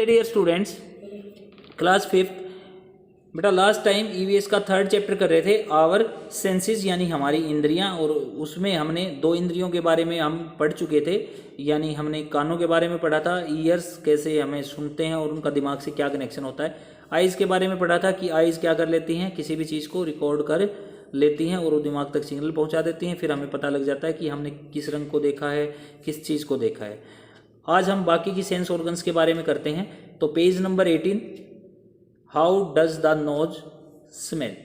Dear students, class 5 बेटा last time EVS का 3rd chapter कर रहे थे आवर सेंसेस यानी हमारी इंद्रियां, और उसमें हमने 2 इंद्रियों के बारे में हम पढ़ चुके थे। यानी हमने कानों के बारे में पढ़ा था, ईयर्स कैसे हमें सुनते हैं और उनका दिमाग से क्या कनेक्शन होता है। आइज़ के बारे में पढ़ा था कि आइज़ क्या कर लेती हैं, किसी भी चीज़ को रिकॉर्ड कर लेती हैं और वो दिमाग तक सिग्नल पहुंचा देती हैं, फिर हमें पता लग जाता है कि हमने किस रंग को देखा है, किस चीज़ को देखा है। आज हम बाकी की सेंस ऑर्गन्स के बारे में करते हैं। तो page number 18, how does the nose smell.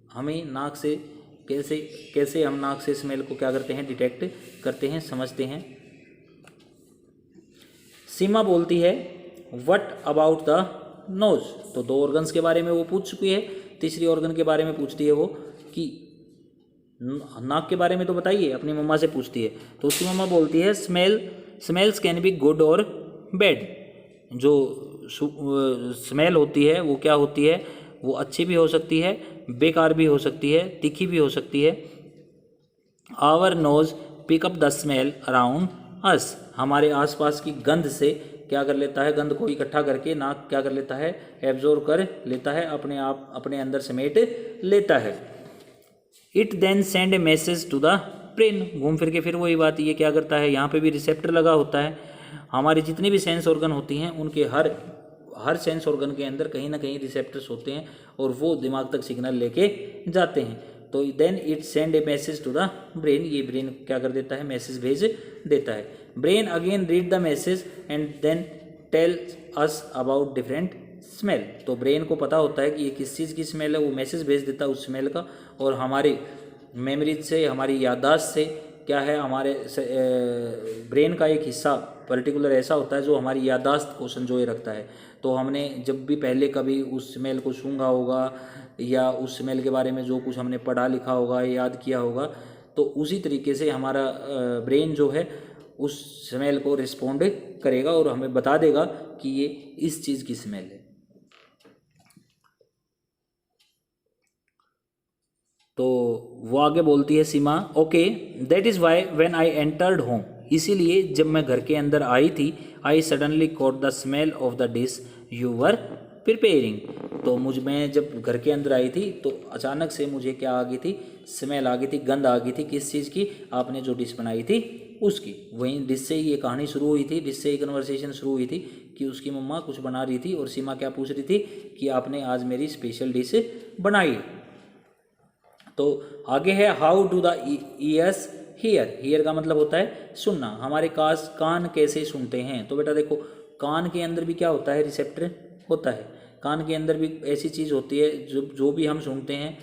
हमें नाक से कैसे हम नाक से स्मेल को क्या करते हैं, डिटेक्ट करते हैं, समझते हैं। सीमा बोलती है व्हाट अबाउट द नोज। तो 2 ऑर्गन्स के बारे में वो पूछ चुकी है, तीसरी ऑर्गन के बारे में पूछती है वो कि नाक के बारे में तो बताइए, अपनी मम्मा से पूछती है। तो उसकी मम्मा बोलती है स्मेल्स कैन बी गुड और बैड। जो स्मेल होती है वो क्या होती है, वो अच्छी भी हो सकती है, बेकार भी हो सकती है, तीखी भी हो सकती है। Our nose pick up the smell around us. हमारे आसपास की गंध से क्या कर लेता है, गंध को इकट्ठा करके नाक क्या कर लेता है, एब्जॉर्ब कर लेता है, अपने आप अपने अंदर समेट लेता है। It then send a message to the brain. घूम फिर के फिर वही बात, ये क्या करता है, यहाँ पे भी रिसेप्टर लगा होता है। हमारी जितनी भी सेंस ऑर्गन होती हैं उनके हर सेंस ऑर्गन के अंदर कहीं ना कहीं रिसेप्टर्स होते हैं और वो दिमाग तक सिग्नल लेके जाते हैं। तो then it send a message to the brain. ये ब्रेन क्या कर देता है, मैसेज भेज देता है। Brain again read the message and then tell us about different smell. तो ब्रेन को पता होता है कि ये किस चीज़ की स्मेल है, वो मैसेज भेज देता है उस स्मेल का, और हमारे मेमोरीज से, हमारी याददाश्त से क्या है, हमारे ब्रेन का एक हिस्सा पर्टिकुलर ऐसा होता है जो हमारी याददाश्त को संजोए रखता है। तो हमने जब भी पहले कभी उस स्मेल को सूंघा होगा या उस स्मेल के बारे में जो कुछ हमने पढ़ा लिखा होगा, याद किया होगा, तो उसी तरीके से हमारा ब्रेन जो है उस स्मेल को रिस्पोंड करेगा और हमें बता देगा कि ये इस चीज़ की स्मेल है। तो वो आगे बोलती है Seema, okay that is why when I entered home. इसीलिए जब मैं घर के अंदर आई थी, I suddenly caught the smell of the dish you were preparing. तो मैं जब घर के अंदर आई थी तो अचानक से मुझे क्या आ गई थी, स्मेल आ गई थी, गंध आ गई थी। किस चीज़ की, आपने जो डिश बनाई थी उसकी। वहीं डिश से ये कहानी शुरू हुई थी, डिश से ही कन्वर्सेशन शुरू हुई थी कि उसकी मम्मा कुछ बना रही थी और सीमा क्या पूछ रही थी कि आपने आज मेरी स्पेशल डिश बनाई। तो आगे है how do the years here. Here का मतलब होता है सुनना। हमारे कान कैसे सुनते हैं। तो बेटा देखो, कान के अंदर भी क्या होता है, रिसेप्टर होता है। कान के अंदर भी ऐसी चीज़ होती है जो भी हम सुनते हैं,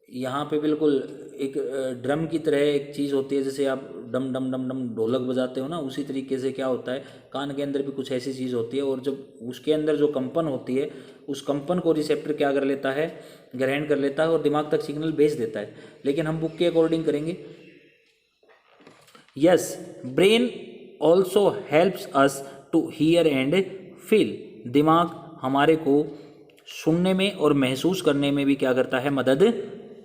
यहाँ पे बिल्कुल एक ड्रम की तरह एक चीज़ होती है, जैसे आप डम डम डम डम ढोलक बजाते हो ना, उसी तरीके से क्या होता है, कान के अंदर भी कुछ ऐसी चीज़ होती है, और जब उसके अंदर जो कंपन होती है, उस कंपन को रिसेप्टर क्या कर लेता है, ग्रहण कर लेता है और दिमाग तक सिग्नल भेज देता है। लेकिन हम बुक के अकॉर्डिंग करेंगे। Yes, brain also helps us to hear and feel. दिमाग हमारे को सुनने में और महसूस करने में भी क्या करता है, मदद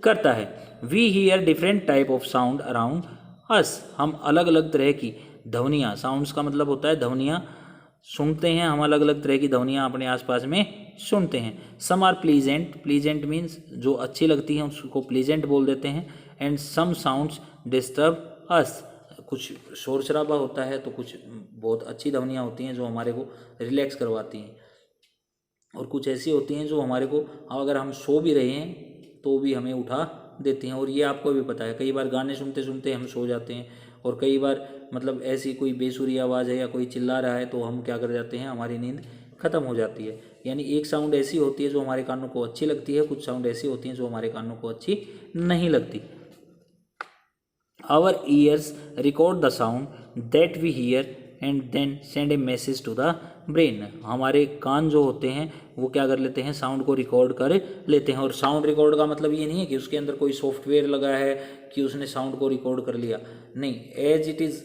करता है। We hear different type of sound around us. हम अलग अलग तरह की ध्वनियाँ, साउंड्स का मतलब होता है ध्वनियाँ, सुनते हैं। हम अलग अलग तरह की ध्वनियाँ अपने आसपास में सुनते हैं। Some are pleasant, pleasant means जो अच्छी लगती हैं उसको प्लीजेंट बोल देते हैं। And some sounds disturb us. कुछ शोर शराबा होता है तो कुछ बहुत अच्छी ध्वनियाँ होती हैं जो हमारे को रिलैक्स करवाती हैं, और कुछ ऐसी होती हैं जो हमारे को, अगर हम सो भी रहे हैं तो भी हमें उठा देती हैं। और ये आपको भी पता है, कई बार गाने सुनते सुनते हम सो जाते हैं, और कई बार मतलब ऐसी कोई बेसुरी आवाज़ है या कोई चिल्ला रहा है तो हम क्या कर जाते हैं, हमारी नींद खत्म हो जाती है। यानी एक साउंड ऐसी होती है जो हमारे कानों को अच्छी लगती है, कुछ साउंड ऐसी होती हैं जो हमारे कानों को अच्छी नहीं लगती। Our ears record the sound that we hear and then send a message to the brain. हमारे कान जो होते हैं वो क्या कर लेते हैं, साउंड को रिकॉर्ड कर लेते हैं। और साउंड रिकॉर्ड का मतलब ये नहीं है कि उसके अंदर कोई सॉफ्टवेयर लगा है कि उसने साउंड को रिकॉर्ड कर लिया, नहीं। एज इट इज़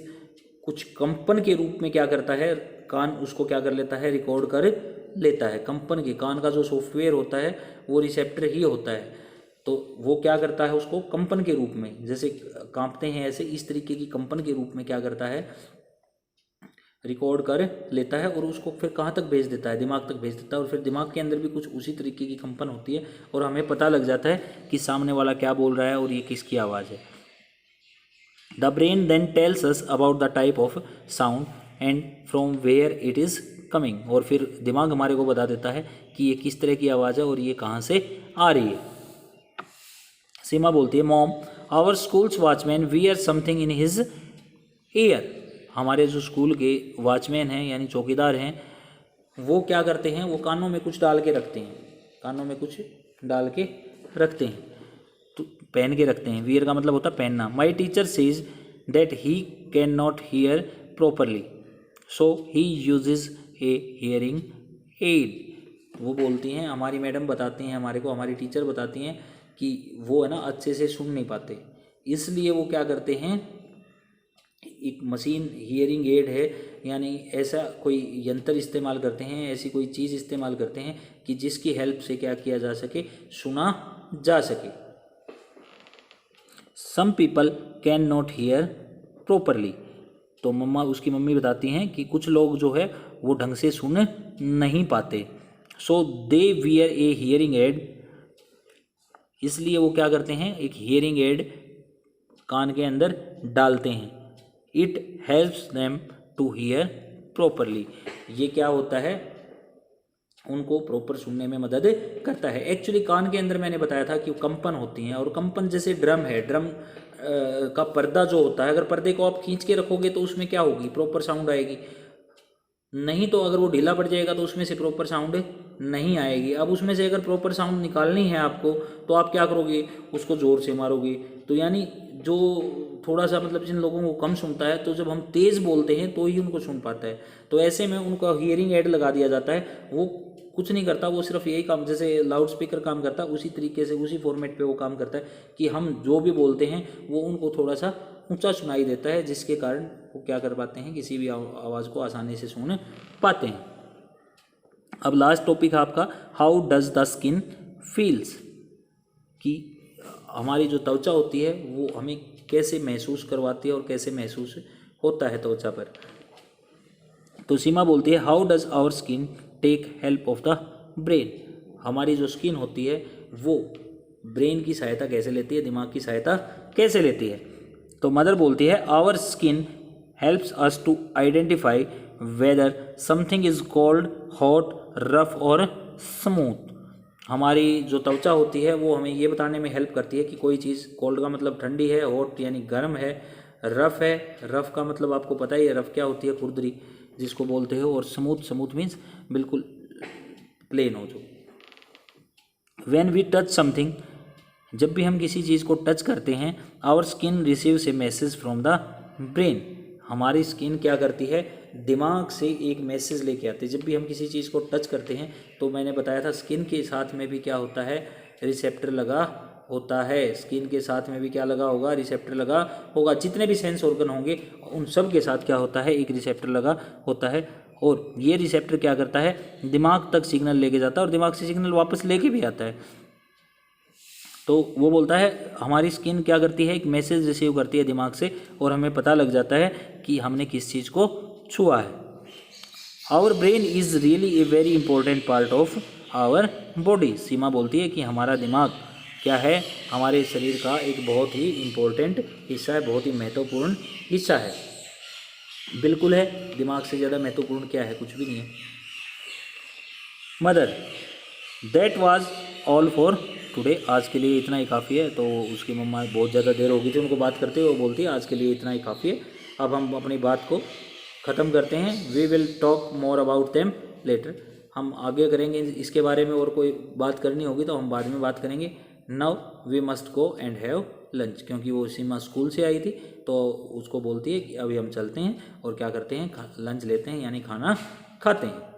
कुछ कंपन के रूप में क्या करता है, कान उसको क्या कर लेता है, रिकॉर्ड कर लेता है। कंपन के, कान का जो सॉफ्टवेयर होता है वो रिसेप्टर ही होता है। तो वो क्या करता है, उसको कंपन के रूप में, जैसे कांपते हैं ऐसे, इस तरीके की कंपन के रूप में क्या करता है, रिकॉर्ड कर लेता है और उसको फिर कहाँ तक भेज देता है, दिमाग तक भेज देता है, और फिर दिमाग के अंदर भी कुछ उसी तरीके की कंपन होती है और हमें पता लग जाता है कि सामने वाला क्या बोल रहा है और ये किसकी आवाज़ है। The brain then tells us about the type of sound and from where it is coming, और फिर दिमाग हमारे को बता देता है कि ये किस तरह की आवाज़ है और ये कहाँ से आ रही है। सीमा बोलती है, mom our schools watchman wear something in his ear. हमारे जो स्कूल के वॉचमैन हैं यानी चौकीदार हैं, वो क्या करते हैं, वो कानों में कुछ डाल के रखते हैं, कानों में कुछ डाल के रखते हैं, तो पहन के रखते हैं। वियर का मतलब होता है पहनना। My teacher says that he can not hear properly so he usage A hearing add. वो बोलती हैं, हमारी मैडम बताती हैं हमारे को, हमारी टीचर बताती हैं कि वो है ना अच्छे से सुन नहीं पाते, इसलिए वो क्या करते हैं, एक मशीन हियरिंग एड है यानी ऐसा कोई यंत्र इस्तेमाल करते हैं, ऐसी कोई चीज़ इस्तेमाल करते हैं कि जिसकी हेल्प से क्या किया जा सके, सुना जा सके। Some people can not hear properly. तो मम्मा, उसकी मम्मी बताती हैं कि कुछ लोग जो है वो ढंग से सुन नहीं पाते। So they wear a hearing aid, इसलिए वो क्या करते हैं, एक हियरिंग एड कान के अंदर डालते हैं। It helps them to hear properly, ये क्या होता है, उनको प्रॉपर सुनने में मदद करता है। एक्चुअली कान के अंदर मैंने बताया था कि कंपन होती हैं, और कंपन जैसे ड्रम है, ड्रम का पर्दा जो होता है, अगर पर्दे को आप खींच के रखोगे तो उसमें क्या होगी, प्रॉपर साउंड आएगी, नहीं तो अगर वो ढीला पड़ जाएगा तो उसमें से प्रॉपर साउंड नहीं आएगी। अब उसमें से अगर प्रॉपर साउंड निकालनी है आपको, तो आप क्या करोगे, उसको ज़ोर से मारोगे। तो यानी जो थोड़ा सा मतलब जिन लोगों को कम सुनता है, तो जब हम तेज़ बोलते हैं तो ही उनको सुन पाता है, तो ऐसे में उनका हियरिंग एड लगा दिया जाता है। वो कुछ नहीं करता, वो सिर्फ यही काम, जैसे लाउड स्पीकर काम करता है उसी तरीके से, उसी फॉर्मेट पे वो काम करता है कि हम जो भी बोलते हैं वो उनको थोड़ा सा ऊंचा सुनाई देता है, जिसके कारण वो क्या कर पाते हैं, किसी भी आवाज़ को आसानी से सुन पाते हैं। अब लास्ट टॉपिक है आपका, how does the skin feels, कि हमारी जो त्वचा होती है वो हमें कैसे महसूस करवाती है और कैसे महसूस होता है त्वचा पर। तो सीमा बोलती है, how does our skin take help of the brain, हमारी जो स्किन होती है वो ब्रेन की सहायता कैसे लेती है, दिमाग की सहायता कैसे लेती है। तो मदर बोलती है, our skin helps us to identify whether something is cold, hot, rough और स्मूथ। हमारी जो त्वचा होती है वो हमें ये बताने में हेल्प करती है कि कोई चीज़, कोल्ड का मतलब ठंडी है, हॉट यानी गर्म है, रफ़ है, रफ़ का मतलब आपको पता ही है, रफ़ क्या होती है, खुरदरी जिसको बोलते हो, और स्मूथ, स्मूथ मीन्स बिल्कुल प्लेन हो जो। व्हेन वी टच समथिंग, जब भी हम किसी चीज़ को टच करते हैं, our skin receives a message from the brain, हमारी स्किन क्या करती है, दिमाग से एक मैसेज लेके आती है। जब भी हम किसी चीज़ को टच करते हैं, तो मैंने बताया था स्किन के साथ में भी क्या होता है, रिसेप्टर लगा होता है, स्किन के साथ में भी क्या लगा होगा, रिसेप्टर लगा होगा। जितने भी सेंस ऑर्गन होंगे उन सब के साथ क्या होता है, एक रिसेप्टर लगा होता है, और ये रिसेप्टर क्या करता है, दिमाग तक सिग्नल लेके जाता है और दिमाग से सिग्नल वापस लेके भी आता है। तो वो बोलता है हमारी स्किन क्या करती है, एक मैसेज रिसीव करती है दिमाग से, और हमें पता लग जाता है कि हमने किस चीज़ को छुआ है। Our brain is really a very important part of our body, Seema बोलती है कि हमारा दिमाग क्या है, हमारे शरीर का एक बहुत ही इम्पोर्टेंट हिस्सा है, बहुत ही महत्वपूर्ण हिस्सा है। बिल्कुल है, दिमाग से ज़्यादा महत्वपूर्ण क्या है, कुछ भी नहीं है। Mother, that was all for today, आज के लिए इतना ही काफ़ी है। तो उसकी मम्मा बहुत ज़्यादा देर हो गई थी उनको बात करते हुए, वो बोलती है आज के लिए इतना ही काफ़ी है, अब हम अपनी बात को ख़त्म करते हैं। We will talk more about them later, हम आगे करेंगे इसके बारे में, और कोई बात करनी होगी तो हम बाद में बात करेंगे। Now we must go and have lunch, क्योंकि वो सीमा स्कूल से आई थी तो उसको बोलती है कि अभी हम चलते हैं और क्या करते हैं, लंच लेते हैं यानी खाना खाते हैं।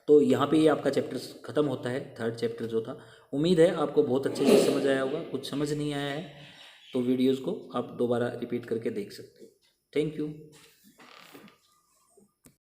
तो यहाँ पे ये आपका चैप्टर ख़त्म होता है, थर्ड चैप्टर जो था। उम्मीद है आपको बहुत अच्छे से समझ आया होगा, कुछ समझ नहीं आया है तो वीडियोज़ को आप दोबारा रिपीट करके देख सकते हो। Thank you.